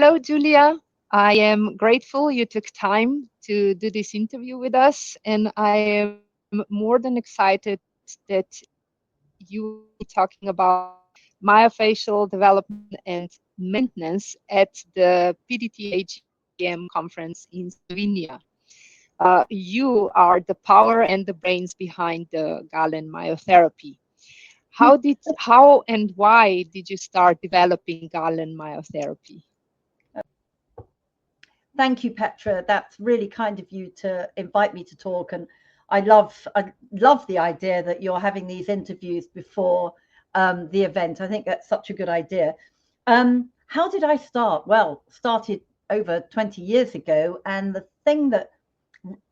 Hello, Julia. I am grateful you took time to do this interview with us, and I am more than excited that you will be talking about myofascial development and maintenance at the PDT-AGM conference in Slovenia. You are the power and the brains behind the Galen Myotherapy. How and why did you start developing Galen Myotherapy? Thank you, Petra. That's really kind of you to invite me to talk. And I love the idea that you're having these interviews before the event. I think that's such a good idea. How did I start? Well, started over 20 years ago. And the thing that,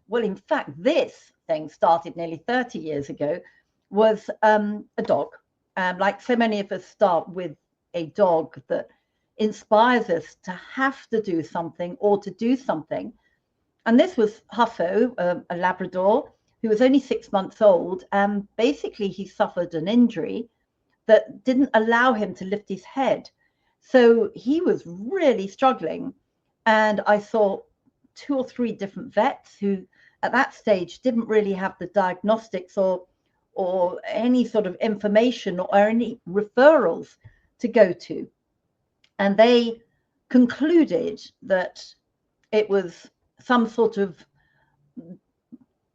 well, in fact, this thing started nearly 30 years ago, was a dog. Like so many of us start with a dog that inspires us to have to do something or to do something. And this was Huffo, a Labrador, who was only 6 months old. And basically, he suffered an injury that didn't allow him to lift his head. So he was really struggling. And I saw 2 or 3 different vets who, at that stage, didn't really have the diagnostics or any sort of information or any referrals to go to. And they concluded that it was some sort of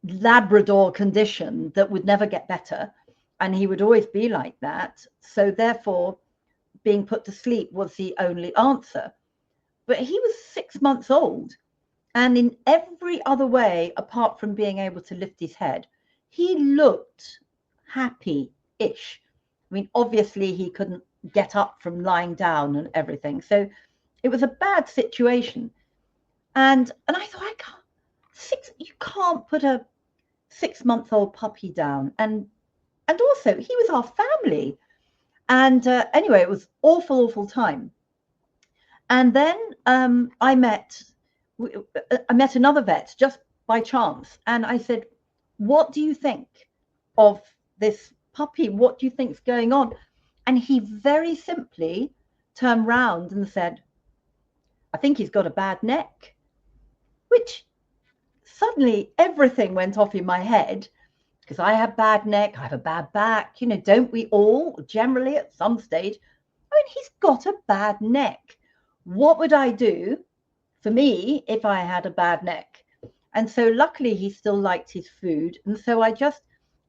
Labrador condition that would never get better, and he would always be like that. So therefore, being put to sleep was the only answer. But he was 6 months old, and in every other way, apart from being able to lift his head, he looked happy-ish. I mean, obviously, he couldn't get up from lying down and everything. So it was a bad situation. And I thought, you can't put a 6-month-old puppy down. And also, he was our family. And anyway, it was awful time. And then I met another vet just by chance. And I said, what do you think of this puppy? What do you think's going on? And he very simply turned round and said, I think he's got a bad neck, which suddenly everything went off in my head, because I have bad neck, I have a bad back, don't we all generally at some stage? I mean, he's got a bad neck. What would I do for me if I had a bad neck? And so luckily he still liked his food. And so I just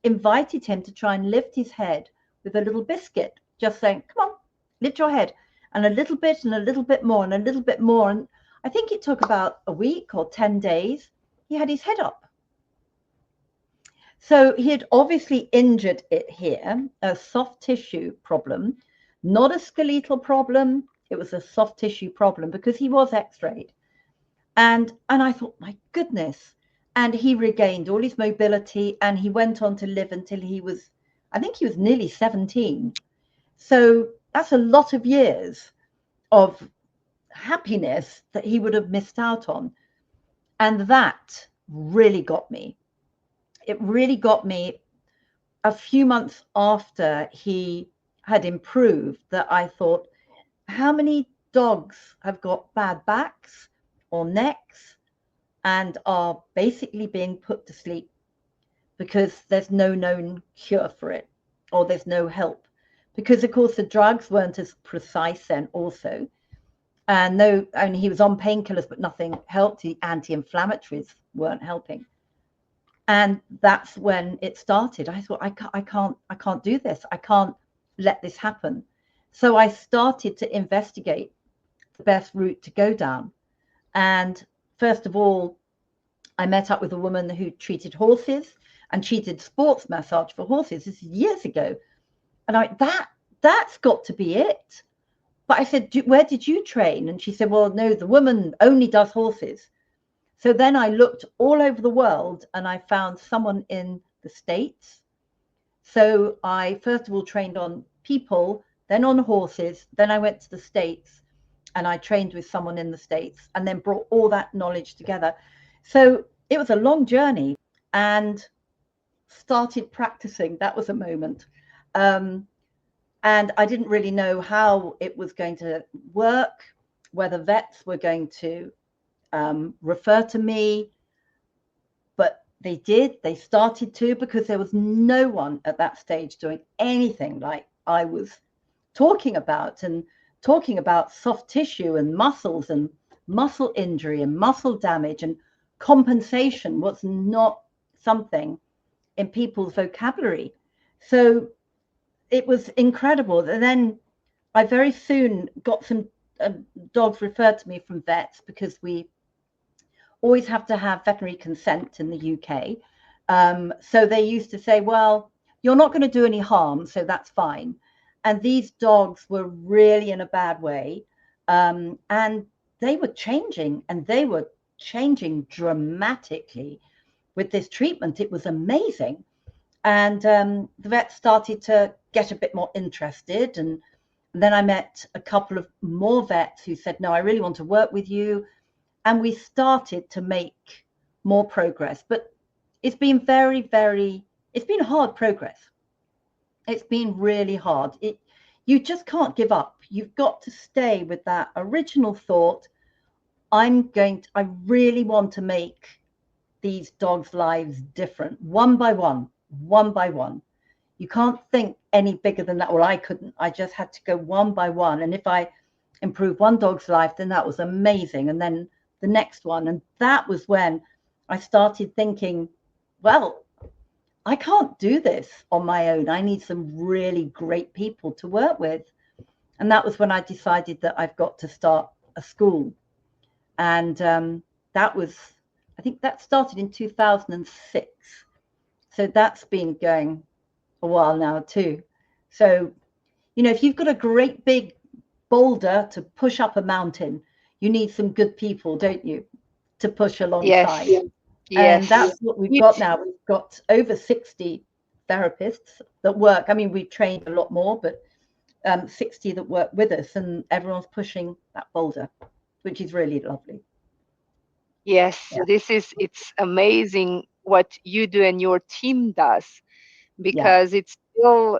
invited him to try and lift his head with a little biscuit, just saying, come on, lift your head. And a little bit and a little bit more and a little bit more. And I think it took about a week or 10 days. He had his head up. So he had obviously injured it here, a soft tissue problem, not a skeletal problem. It was a soft tissue problem because he was x-rayed. And I thought, my goodness. And he regained all his mobility and he went on to live until he was, I think he was nearly 17. So that's a lot of years of happiness that he would have missed out on. And that really got me. It really got me a few months after he had improved, that I thought, how many dogs have got bad backs or necks and are basically being put to sleep because there's no known cure for it, or there's no help? Because of course the drugs weren't as precise then also. And only he was on painkillers, but nothing helped. The anti-inflammatories weren't helping. And that's when it started. I thought, I can't do this. I can't let this happen. So I started to investigate the best route to go down. And first of all, I met up with a woman who treated horses, and she did sports massage for horses. This is years ago. And that's got to be it. But I said, where did you train? And she said, well, no, the woman only does horses. So then I looked all over the world and I found someone in the States. So I first of all trained on people, then on horses. Then I went to the States and I trained with someone in the States and then brought all that knowledge together. So it was a long journey and started practicing. That was a moment. And I didn't really know how it was going to work, whether vets were going to refer to me, but they started to, because there was no one at that stage doing anything like I was talking about, and talking about soft tissue and muscles and muscle injury and muscle damage, and compensation was not something in people's vocabulary. So it was incredible. And then I very soon got some dogs referred to me from vets, because we always have to have veterinary consent in the UK. So they used to say, well, you're not going to do any harm, so that's fine. And these dogs were really in a bad way. And they were changing, and they were changing dramatically with this treatment. It was amazing. And the vet started to get a bit more interested. And then I met a couple of more vets who said, no, I really want to work with you. And we started to make more progress. But it's been it's been hard progress. It's been really hard. You just can't give up. You've got to stay with that original thought. I really want to make these dogs' lives different, one by one, one by one. You can't think any bigger than that. Well, I couldn't. I just had to go one by one. And if I improved one dog's life, then that was amazing. And then the next one. And that was when I started thinking, well, I can't do this on my own. I need some really great people to work with. And that was when I decided that I've got to start a school. And that was, I think that started in 2006. So that's been going a while now too. So, if you've got a great big boulder to push up a mountain, you need some good people, don't you, to push alongside. Yes. And Yes. that's what we've got now. We've got over 60 therapists that work. I mean, we've trained a lot more, but 60 that work with us, and everyone's pushing that boulder, which is really lovely. Yes, Yeah. it's amazing what you do and your team does, Yeah. because it's still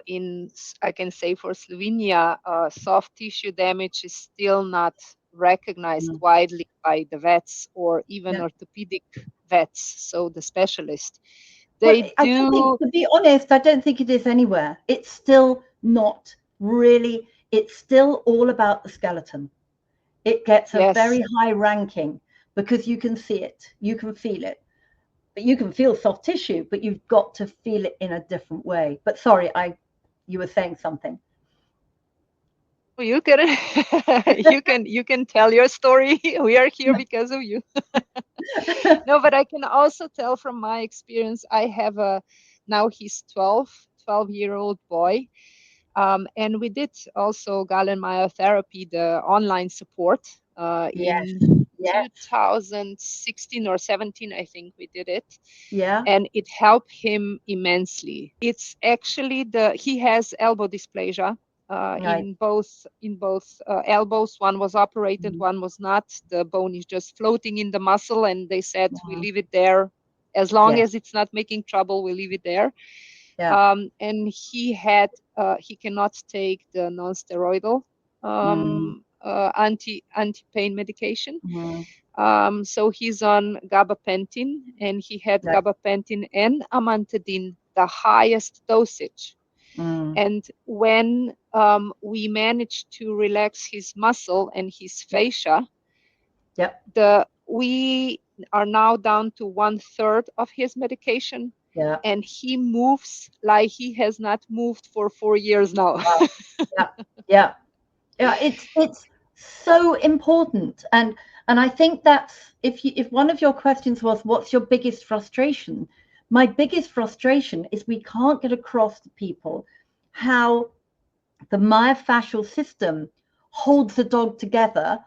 I can say for Slovenia, soft tissue damage is still not recognized Mm. widely by the vets or even Yeah. orthopedic vets, so the specialist. Well, They I don't think, do, to be honest, I don't think it is anywhere. It's still not really, it's still all about the skeleton. It gets a yes. very high ranking because you can see it, you can feel it. But you can feel soft tissue, but you've got to feel it in a different way. But sorry, you were saying something. You can you can tell your story. We are here because of you. No, but I can also tell from my experience. I have now he's 12-year-old boy. And we did also Galen Myotherapy, the online support, Yes, in yes, 2016 or 17, I think we did it. yeah, And it helped him immensely. It's actually he has elbow dysplasia. right. In both elbows, one was operated, Mm, one was not. The bone is just floating in the muscle, and they said we mm, leave it there as long yes, as it's not making trouble. We leave it there. yeah. And he cannot take the non-steroidal Mm, anti-pain medication. mm, So he's on gabapentin, and he had yeah, gabapentin and amantadine, the highest dosage. mm, And when we managed to relax his muscle and his fascia, yep, we are now down to 1/3 of his medication, yeah. and he moves like he has not moved for 4 years now. Wow. Yeah, yeah, yeah. It's so important, and I think that's, if one of your questions was what's your biggest frustration, my biggest frustration is we can't get across to people how the myofascial system holds the dog together,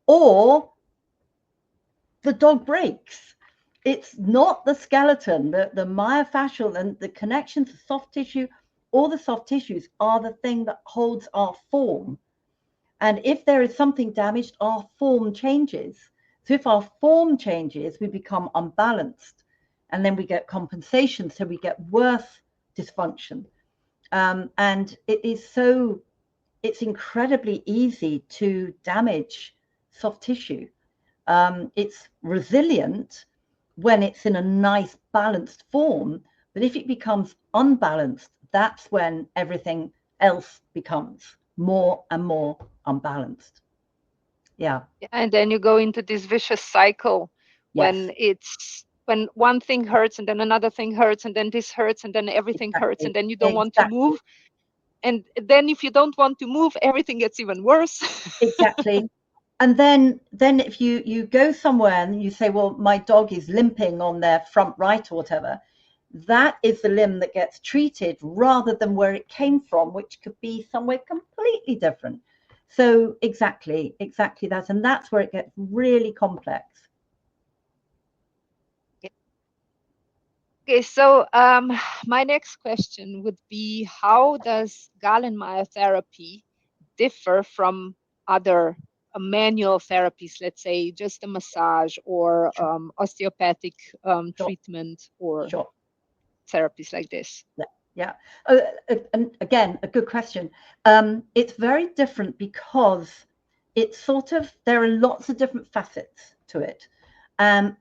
or the dog breaks. It's not the skeleton, the myofascial and the connection to soft tissue. All the soft tissues are the thing that holds our form. And if there is something damaged, our form changes. So if our form changes, we become unbalanced, and then we get compensation. So we get worse dysfunction. And it's incredibly easy to damage soft tissue. It's resilient when it's in a nice balanced form, but if it becomes unbalanced, that's when everything else becomes more and more unbalanced. Yeah. And then you go into this vicious cycle Yes. when one thing hurts and then another thing hurts and then this hurts and then everything hurts and Exactly. then you don't want to Exactly. move. And then if you don't want to move, everything gets even worse. Exactly. And then if you go somewhere and you say, well, my dog is limping on their front right or whatever, that is the limb that gets treated rather than where it came from, which could be somewhere completely different. So exactly that. And that's where it gets really complex. Okay, so my next question would be, how does Galen myotherapy differ from other manual therapies, let's say just a massage or Sure, osteopathic sure, treatment or sure. therapies like this? Yeah, yeah. And again, a good question. It's very different because it's sort of, there are lots of different facets to it.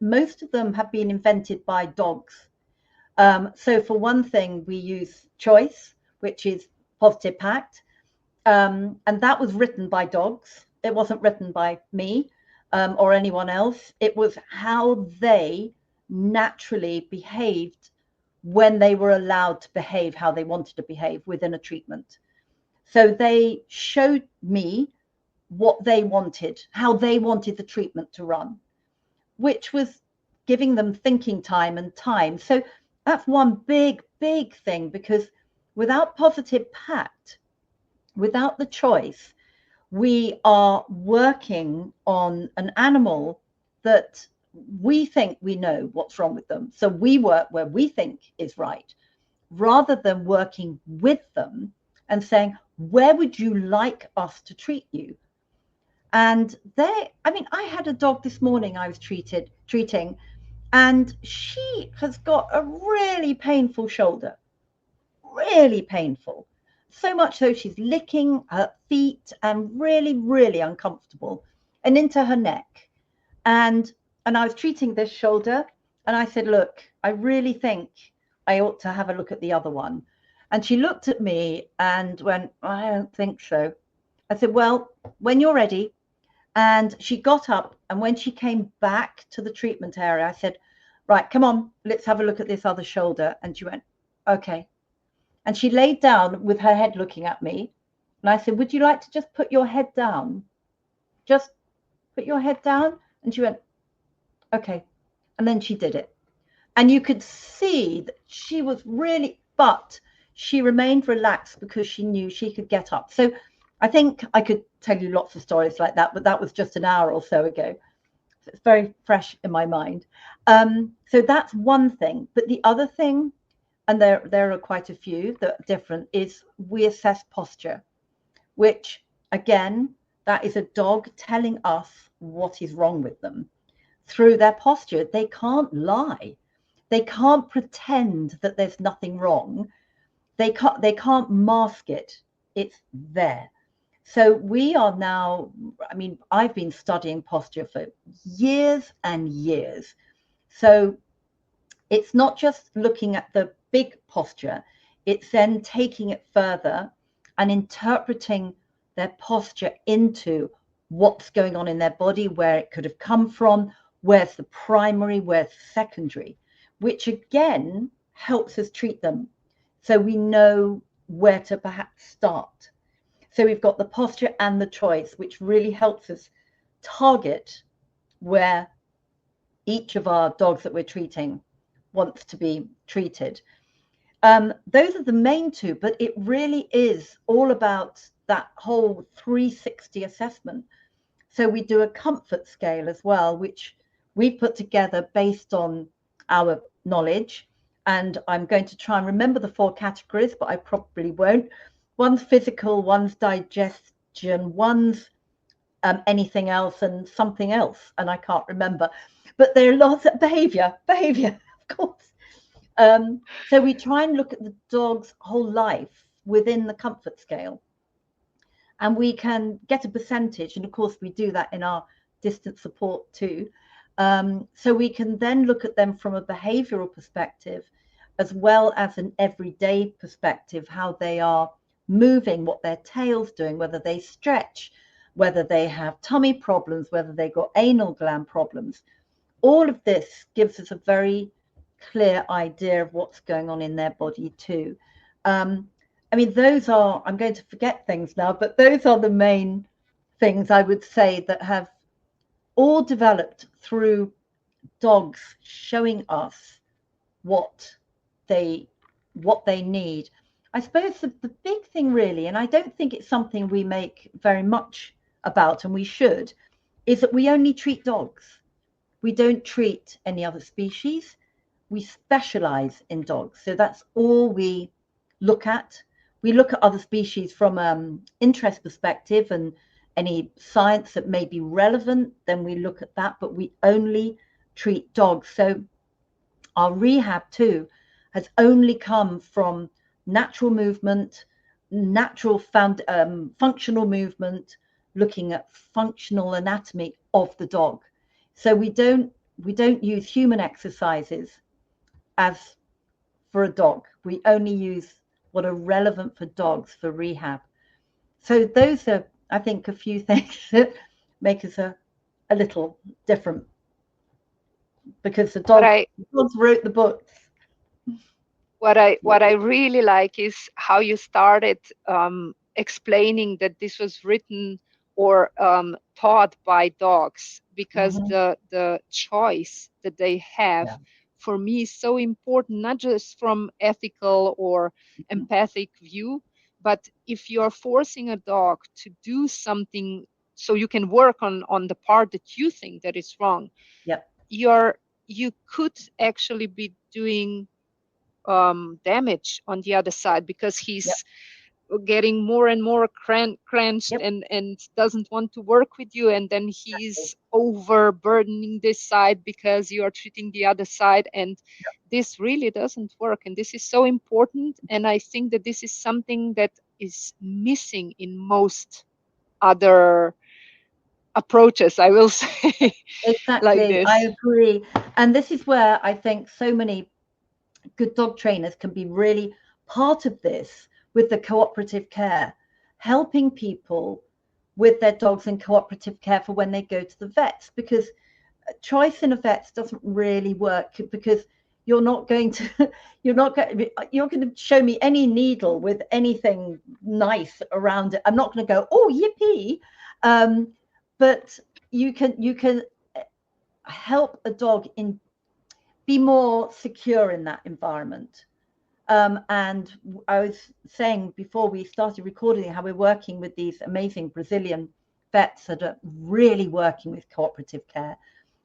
Most of them have been invented by dogs. So for one thing, we use choice, which is Positive PACT, and that was written by dogs. It wasn't written by me or anyone else. It was how they naturally behaved when they were allowed to behave how they wanted to behave within a treatment. So they showed me what they wanted, how they wanted the treatment to run, which was giving them thinking time and time. So that's one big, big thing, because without Positive PACT, without the choice, we are working on an animal that we think we know what's wrong with them. So we work where we think is right, rather than working with them and saying, where would you like us to treat you? And I had a dog this morning I was treating, and she has got a really painful shoulder, really painful. So much so she's licking her feet and really, really uncomfortable, and into her neck. And I was treating this shoulder, and I said, look, I really think I ought to have a look at the other one. And she looked at me and went, I don't think so. I said, well, when you're ready. And she got up, and when she came back to the treatment area, I said, right, come on, let's have a look at this other shoulder. And she went, okay. And she laid down with her head looking at me. And I said, would you like to just put your head down? Just put your head down. And she went, okay. And then she did it. And you could see that she was really, but she remained relaxed because she knew she could get up. So I think I could tell you lots of stories like that, but that was just an hour or so ago. So it's very fresh in my mind. So that's one thing. But the other thing, and there are quite a few that are different, is we assess posture, which again, that is a dog telling us what is wrong with them through their posture. They can't lie. They can't pretend that there's nothing wrong. They can't mask it. It's there. So we are now, I've been studying posture for years and years. So it's not just looking at the big posture, it's then taking it further and interpreting their posture into what's going on in their body, where it could have come from, where's the primary, where's the secondary, which again helps us treat them. So we know where to perhaps start. So we've got the posture and the choice, which really helps us target where each of our dogs that we're treating wants to be treated. Those are the main two, but it really is all about that whole 360 assessment. So we do a comfort scale as well, which we put together based on our knowledge. And I'm going to try and remember the 4 categories, but I probably won't. One's physical, one's digestion, one's anything else, and something else, and I can't remember. But there are lots of behavior, of course. So we try and look at the dog's whole life within the comfort scale, and we can get a percentage. And of course, we do that in our distant support too. So we can then look at them from a behavioral perspective as well as an everyday perspective, how they are moving, what their tail's doing, whether they stretch, whether they have tummy problems, whether they got anal gland problems. All of this gives us a very clear idea of what's going on in their body too. I mean, those are, I'm going to forget things now, but those are the main things I would say that have all developed through dogs showing us what they need. I suppose the big thing really, and I don't think it's something we make very much about, and we should, is that we only treat dogs. We don't treat any other species. We specialize in dogs. So that's all we look at. We look at other species from interest perspective, and any science that may be relevant, then we look at that, but we only treat dogs. So our rehab too has only come from natural movement, natural functional movement, looking at functional anatomy of the dog. So we don't use human exercises as for a dog. We only use what are relevant for dogs for rehab. So those are, I think, a few things that make us a little different, because the dogs wrote the books. What I really like is how you started explaining that this was written or taught by dogs, because the choice that they have, for me, is so important, not just from ethical or empathic view, but if you're forcing a dog to do something so you can work on the part that you think that is wrong, you could actually be doing damage on the other side, because he's getting more and more cranched and doesn't want to work with you, and then he's overburdening this side because you are treating the other side, and this really doesn't work. And this is so important, and I think that this is something that is missing in most other approaches, I will say. Exactly. Like this. I agree. And this is where I think so many good dog trainers can be really part of this, with the cooperative care, helping people with their dogs in cooperative care for when they go to the vets, because choice in a vet doesn't really work, because you're going to show me any needle with anything nice around it. I'm not going to go, oh, yippee. But you can help a dog be more secure in that environment. And I was saying before we started recording how we're working with these amazing Brazilian vets that are really working with cooperative care.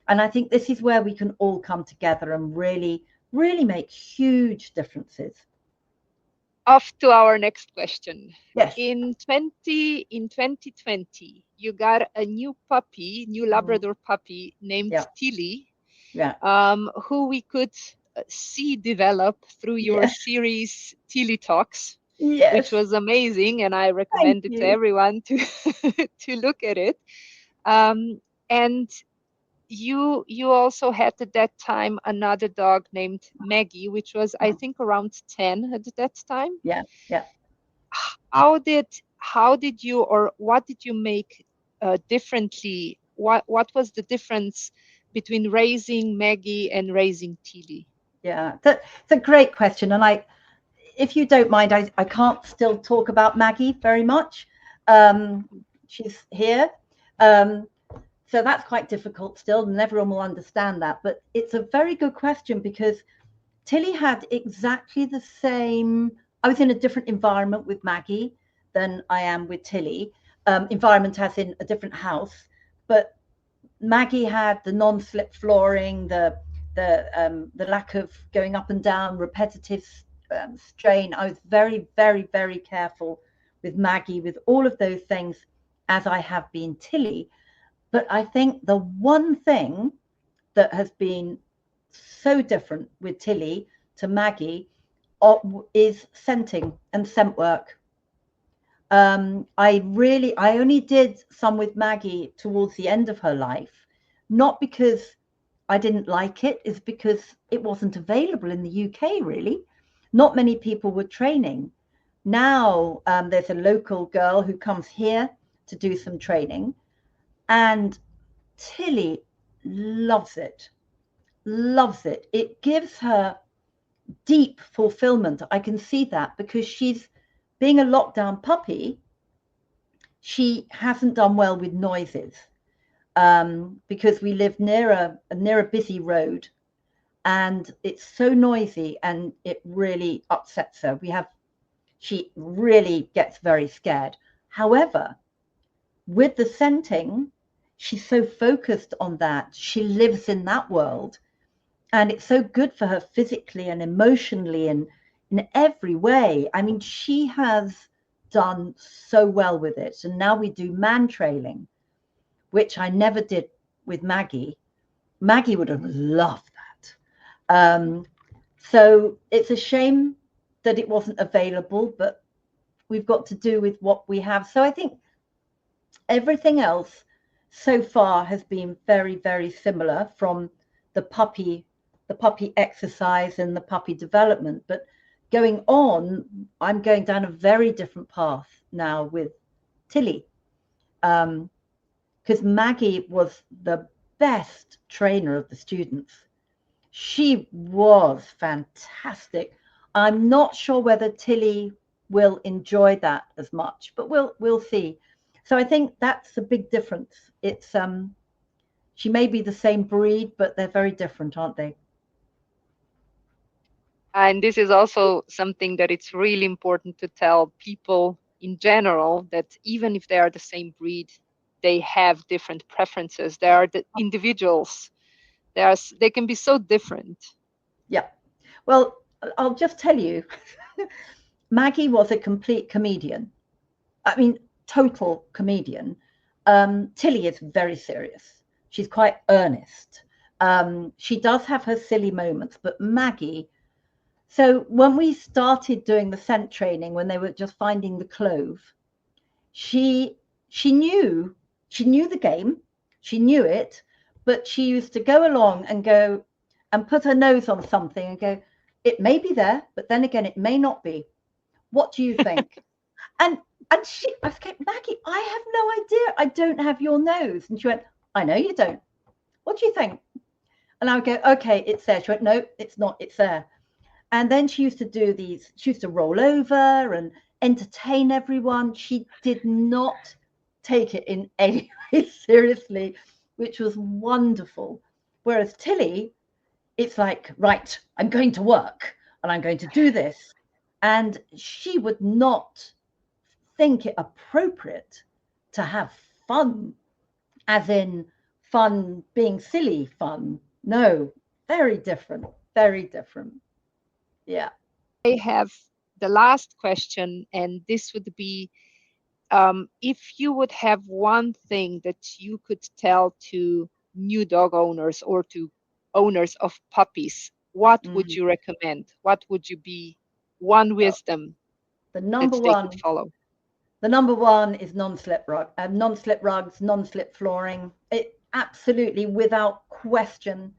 And I think this is where we can all come together and really, really make huge differences. Off to our next question. Yes. In 2020, you got a new Labrador puppy named Tilly, who we could see develop through your series Tilly Talks, which was amazing, and I recommend it to everyone to to look at it. And you also had at that time another dog named Maggie, which was, I think, around 10 at that time. How did you, or what did you make differently? What was the difference between raising Maggie and raising Tilly? Yeah, that's a great question. And if you don't mind, I can't still talk about Maggie very much. She's here. So that's quite difficult still, and everyone will understand that. But it's a very good question, because Tilly had exactly the same. I was in a different environment with Maggie than I am with Tilly. Environment as in a different house. But Maggie had the non-slip flooring, the lack of going up and down, repetitive strain. I was very, very, very careful with Maggie, with all of those things, as I have been Tilly. But I think the one thing that has been so different with Tilly to Maggie is scenting and scent work. I only did some with Maggie towards the end of her life, not because I didn't like it, it's because it wasn't available in the UK, really. Not many people were training. Now there's a local girl who comes here to do some training, and Tilly loves it, loves it. It gives her deep fulfillment. I can see that because she's being a lockdown puppy. She hasn't done well with noises because we live near a busy road, and it's so noisy and it really upsets her. She really gets very scared. However, with the scenting, she's so focused on that. She lives in that world, and it's so good for her physically and emotionally and in every way. I mean, she has done so well with it. And now we do man trailing, which I never did with Maggie. Maggie would have loved that. So it's a shame that it wasn't available, but we've got to do with what we have. So I think everything else so far has been very, very similar, from the puppy exercise and the puppy development. But going on, I'm going down a very different path now with Tilly, because Maggie was the best trainer of the students. She was fantastic. I'm not sure whether Tilly will enjoy that as much, but we'll see. So I think that's a big difference. It's she may be the same breed, but they're very different, aren't they? And this is also something that it's really important to tell people in general, that even if they are the same breed, they have different preferences. They are the individuals. They can be so different. Yeah. Well, I'll just tell you, Maggie was a complete comedian. I mean, total comedian. Tilly is very serious. She's quite earnest. She does have her silly moments, but Maggie. So when we started doing the scent training, when they were just finding the clove, she she knew the game, she knew it, but she used to go along and go and put her nose on something and go, it may be there, but then again, it may not be. What do you think? And I was going, Maggie, I have no idea. I don't have your nose. And she went, I know you don't. What do you think? And I would go, okay, it's there. She went, no, it's not. It's there. And then she used to do these. She used to roll over and entertain everyone. She did not take it in any way seriously, which was wonderful. Whereas Tilly, it's like, right, I'm going to work and I'm going to do this. And she would not think it appropriate to have fun, as in fun being silly fun. No, very different, very different. Yeah. I have the last question, and this would be, if you would have one thing that you could tell to new dog owners or to owners of puppies, what would Mm. you recommend? What would you be one Well, wisdom the that number they could one, follow? the number one is non-slip rugs, non-slip flooring. It absolutely, without question,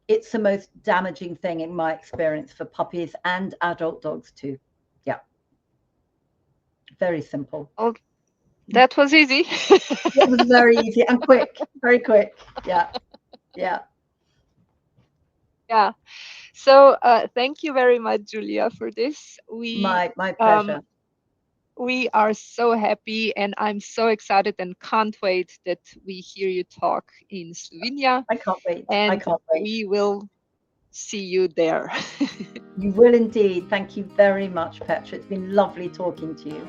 it's the most damaging thing in my experience for puppies and adult dogs too. Yeah, very simple. Oh, that was easy. It was very easy and quick, very quick. Yeah, yeah. Yeah. So thank you very much, Julia, for this. My Um, pleasure. we are so happy, and I'm so excited and can't wait that we hear you talk in Slovenia, I can't wait. I and can't wait. we will see you there. You will indeed. Thank you very much, Petra. It's been lovely talking to you.